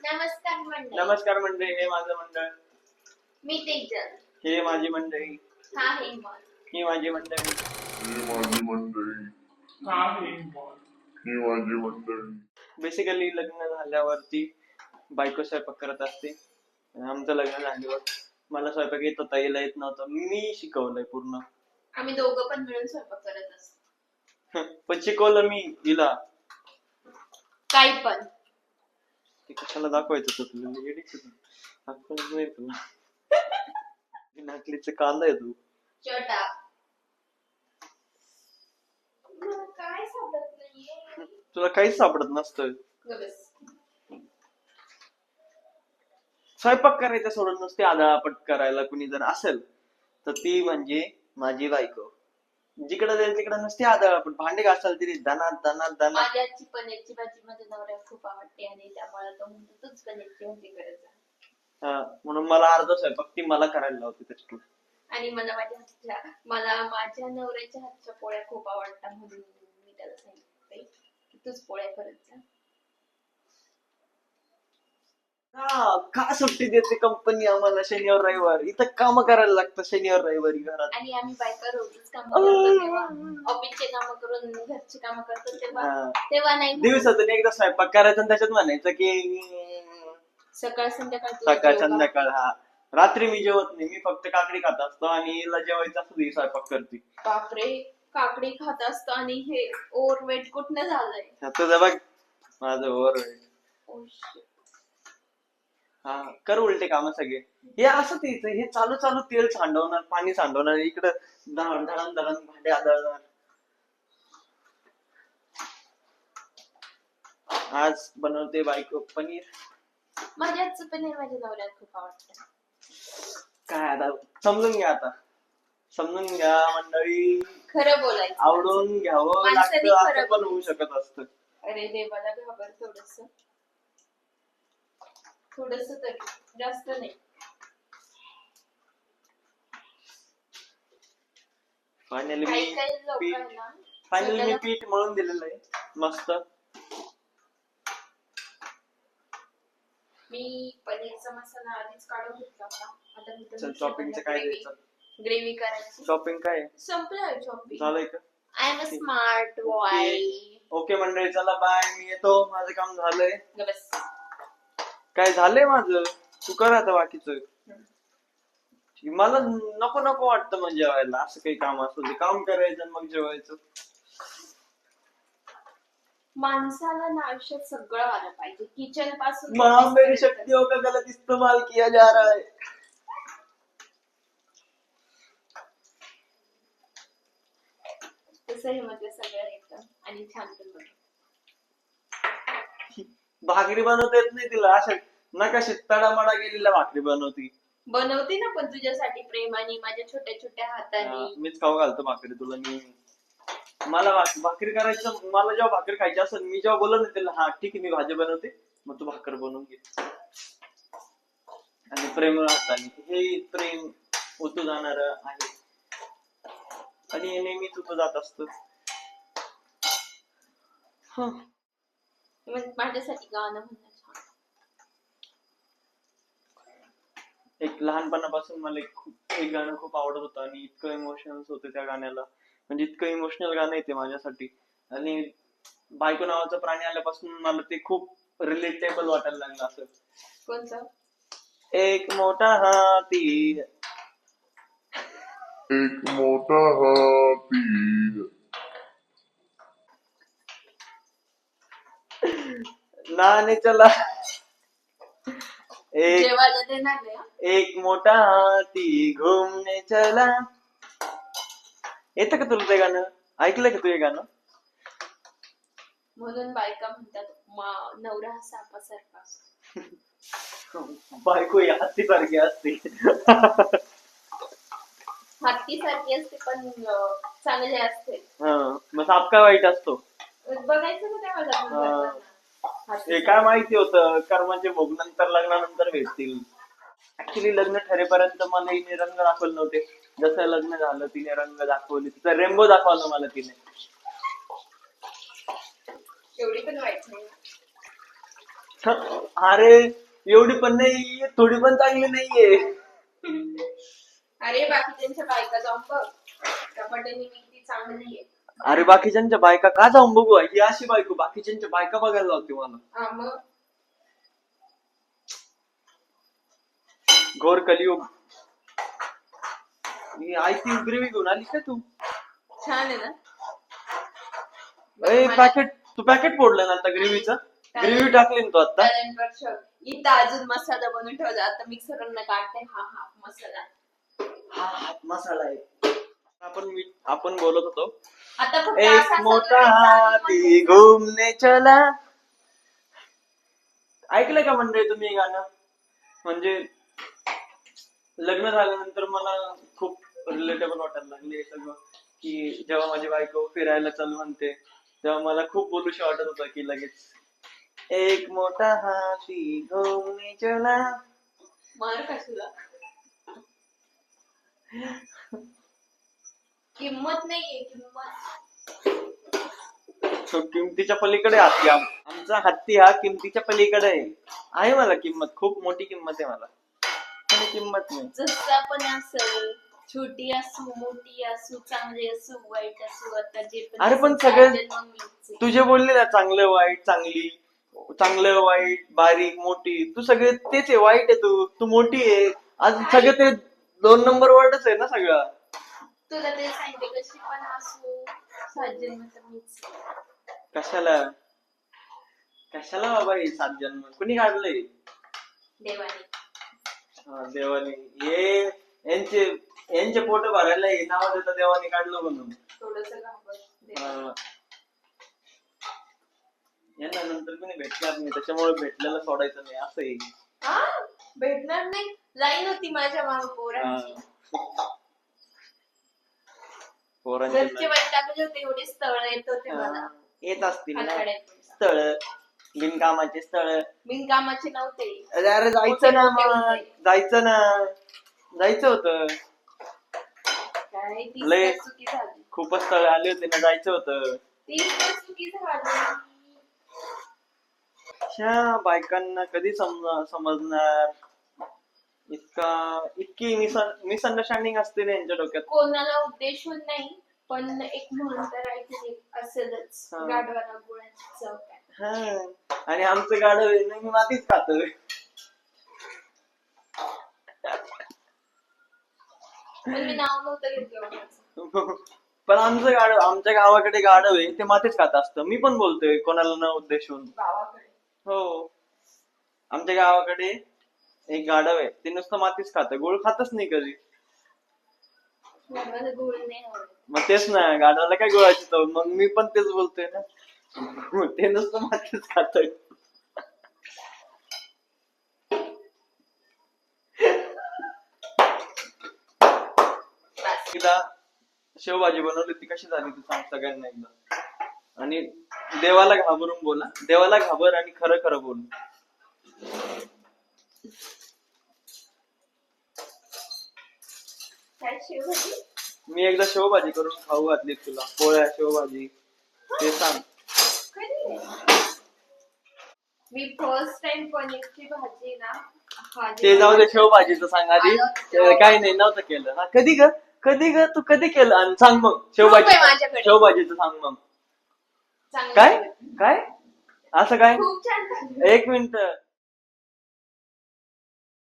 नमस्कार मंडळी. नमस्कार मंडळी, हे माझं मंडळ. मी तेजल. हे माझी मंडळी. हा हेमल. ही माझी मंडळी. बेसिकली लग्न झाल्यावरती बायको स्वयंपाक करत असते. आमचं लग्न झाल्यावर मला स्वयंपाक येत होता, यायला येत नव्हतं, मी शिकवलंय पूर्ण. आम्ही दोघं पण मिळून स्वयंपाक करत असतो. पण शिकवलं मी हिला. काही पण ते कशाला दाखवायचं होतं तुला? दाखवत नाही तुला. नाकलीचं कांदा आहे तू. छोटा काय सापडत नाहीये. तुला काहीच सापडत नसतं. स्वयंपाक करायचं सोडून नुसते आदळापट करायला कुणी जर असेल तर ती म्हणजे माझी बायको. जिकडे जाईल तिकडे नुसते आदळापट, भांडे घासाल तरी दनात दनात दनात. माझ्या हातची पनीरची भाजी माझ्या नवऱ्याला खूप आवडते आणि त्यामुळे तो म्हणतो तूच पनीरची भाजी करत जा. म्हणून मला अर्धा स्वयंपाक ती मला करायला लावते त्याच्यातून. आणि मला माझ्या नवऱ्याच्या हातच्या पोळ्या खूप आवडतात म्हणून मी त्याला सांगितलं की तूच पोळ्या करत जा. का सुट्टी देते कंपनी आम्हाला शनिवार रविवार? इथं काम करायला लागतं शनिवार रविवारी घरात. आणि आम्ही बायका रोजच काम करतो तेव्हा ऑफिसचे काम करून घरची काम करतो तेव्हा नाही. दिवसातून एकदा स्वयंपाक करायचा आणि त्याच्यात म्हणायचं की सकाळ संध्याकाळ. हा रात्री मी जेवत नाही, मी फक्त काकडी खात असतो आणि हिला जेवायचं असतं ही स्वयंपाक करते. बापरे, काकडी खात असतो आणि हे ओव्हरवेट कुठनं झालंय? तुझं बघ, माझं ओव्हरवेट. हा कर उलटे काम सगळे. हे असं तेच, हे चालू चालू तेल सांडवणार, पाणी सांडवणार, इकडं धडण धडण धडण भांडे आदळणार. आज बनवते बायको पनीर. माझ्या हातचं पनीर माझ्या नवऱ्याला खूप आवडतं. काय आता समजून घ्या, समजून घ्या मंडळी. खरं बोलायचं, आवडून घ्यावं लागतं, असं पण होऊ शकत असतं. अरे देवाला घाबर थोडस तरी, जास्त नाही. फायनली मी पीठ मळून दिलेलं आहे मस्त. मी पनीरचा मसाला आधीच काढून घेतला होता. आता शॉपिंगचं काय द्यायचं? ग्रेव्ही करायची. शॉपिंग काय संपलंय शॉपिंग. झालंय का? I am a smart boy. Okay मंडळी, चला बाय, मी येतो, माझं काम झालंय. बस काय झालंय माझं, तू कर आता बाकीचं. मला नको नको वाटतं म्हणजे जेवायला, असं काही काम असतं ते काम करायचं आणि मग जेवायचं. माणसाला ना आयुष्यात सगळं आलं पाहिजे, किचन पासून. मेरी शक्ति का गलत इस्तेमाल किया जा रहा है. तसं हे मध्ये सगळं येतं आणि छान पण बनतं. भाकरी बनवता येत नाही तिला, अशा नकाशी तडामडा गेलेल्या भाकरी बनवते ना, पण तुझ्यासाठी प्रेमाने, माझ्या छोट्या छोट्या हाताने. मीच खाऊ घालतो भाकरी तुला. मला भाकरी करायचं, मला जेव्हा भाकरी खायची असेल, मी जेव्हा बोललो ना त्याला हा ठीक आहे मी भाजी बनवते, मग तू भाकर बनवून घे. आणि प्रेम हाताने, हे प्रेम होतो जाणार आहे आणि नेहमीच होतो जात असत. माझ्यासाठी गाणं म्हणणं छान. एक लहानपणापासून मला एक गाणं खूप आवडत होतं आणि इतकं इमोशनल होतं त्या गाण्याला, म्हणजे इतकं इमोशनल गाणं आहे ते माझ्यासाठी. आणि बायको नावाचा प्राणी आल्यापासून मला ते खूप रिलेटेबल वाटायला लागलं. असं कोणतं? एक मोठा हाती, एक मोठा हाती, नाने चला, एक मोठा हाती घूमने चला. येतं का तुला ते गाणं? ऐकलं का तू हे गाणं? म्हणून बायका म्हणतात नवरा सापासारखा. बायको हत्ती सारखी असते. हत्ती सारखी असते पण चांगली असते. मग साप काय वाईट असतो? बघायचं ना तेव्हा. हे काय माहिती होतं, कर्माचे भोग नंतर लग्नानंतर भेटतील. ऍक्च्युली लग्न ठरेपर्यंत मला हिने रंग दाखवले नव्हते. जसं लग्न झालं तिने रंग दाखवले, तिचा रेनबो दाखवला मला तिने. एवढी पण वाईट नाही. अरे एवढी पण नाही, थोडी पण चांगली नाहीये. अरे बाकी त्यांच्या बायका जाऊन बघ, कपाटाने मी ती चांगली आहे. अरे बाकीच्यांच्या बायका का जाऊन बघू, ही अशी बायको बाकीच्यांच्या बायका बघायला लावते मला. हा मग घोर कलियुग. ही आयती ग्रेव्ही घेऊन आली का तू? छान आहे ना. ए पॅकेट, तू पॅकेट फोडलं ना आता ग्रेव्हीचं? ग्रेव्ही टाकली ना तू आता? इथं अजून मसाला बनवून ठेवला, आता मिक्सरला काढते. हा हा मसाला, हा हात मसाला आहे. आपण बोलत होतो आता फक्त एक असा मोठा सगळं हाती चालू घूमने चला. ऐकलंय का मंडळी तुम्ही हे गाणं? म्हणजे लग्न झाल्यानंतर मला खूप रिलेटेबल वाटायला लागले हे सगळं, की जेव्हा माझी बायको फिरायला चल म्हणते तेव्हा मला खूप बोलूशी वाटत होतं की लगेच एक मोठा हाती घूमने चला. मार का तुला किंमत नाहीये, किंमत. तो किमतीच्या पलीकडे हाती. आमचा हत्ती हा किमतीच्या पलीकडे आहे मला किंमत, खूप मोठी किंमत आहे मला. पण किंमत नाही. जसं आपण असं छोटी असू, मोठी असू, चांगली असू, वाईट असू, आता जे अरे पण असू, सगळे जन्म मीच आहे. तू जे बोलली ना, चांगलं वाईट चांगली, चांगलं वाईट बारीक मोठी, तू सगळे तेच आहे. वाईट आहे तू मोठी आहे. आज सगळं ते 2 नंबर वर्डच आहे ना सगळं. तुला ते सांगितलं, कशी पण असू, सात जन्म तर मीच आहे. कशाला कशाला बाबा हे 7 जन्म कुणी काढलंय? देवाने. हा देवाने. हे यांचे पोट भरायला हे नाव देतं देवाने काढलं म्हणून. थोडस घाबर हा. यांना नंतर कोणी भेटणार नाही, त्याच्यामुळे भेटलेलं सोडायचं नाही असं आहे. हा भेटणार नाही. लाईन होती माझ्या मागे पोरांची. पोरांचे घरचे वाईट टाकले होते, एवढे स्थळ येत होते मला. येत असतील ना हाताळायला. स्थळ, बिनकामाचे स्थळ. बिनकामाचे नव्हते. अरे जायचं ना मग, जायचं होतं. काय ती लय चुकी झाली. खूपच स्थळ आले होते ना, जायचं होतं. ती चुकी झाली. ह्या बायकांना कधी समजणार? इतकी मिसअंडरस्टँडिंग असते ना यांच्या डोक्यात. कोणाला उद्देशून नाही, पण एक म्हणून तर ऐकले असेलच, हा. गाढवाला गुळाची चव काय. हा. आणि आमचं गाडव नेहमी मातीच खात. पण मी नाव नव्हतं घेतलं कोणाचं. पण आमच्या गावाकडे गाढव आहे, ते मातीच खात असतं. मी पण बोलतोय कोणाला न उद्देशून. गावाकडे हो, आमच्या गावाकडे एक गाढव आहे, ते नुसतं मातीच खातं, गोळ खातच नाही कधी. गाढवाला गुळ नाही आवडत. मग तेच ना, गाढवाला काय गोळाची चव. मग मी पण तेच बोलतोय ना, ते नुसतं मातीच खातोय. एकदा शेवभाजी बनवली, ती कशी झाली ती सांग सगळ्यांना एकदा. आणि देवाला घाबरून बोला, देवाला घाबर आणि खरं खरं बोल. काय शेवभाजी? मी एकदा शेवभाजी करून खाऊ घातली तुला, पोळ्या शेवभाजी, ते सांग. कधी? मी फर्स्ट टाइम पनीरची भाजी ना, ते जाऊ दे, शेवभाजीचं सांग आधी. काही नाही, नव्हतं केलं. हा, कधी ग तू कधी केलं? आणि सांग मग शेवभाजीचं सांग मग. चांगलं काय असं काय? खूप छान. 1 मिनिट.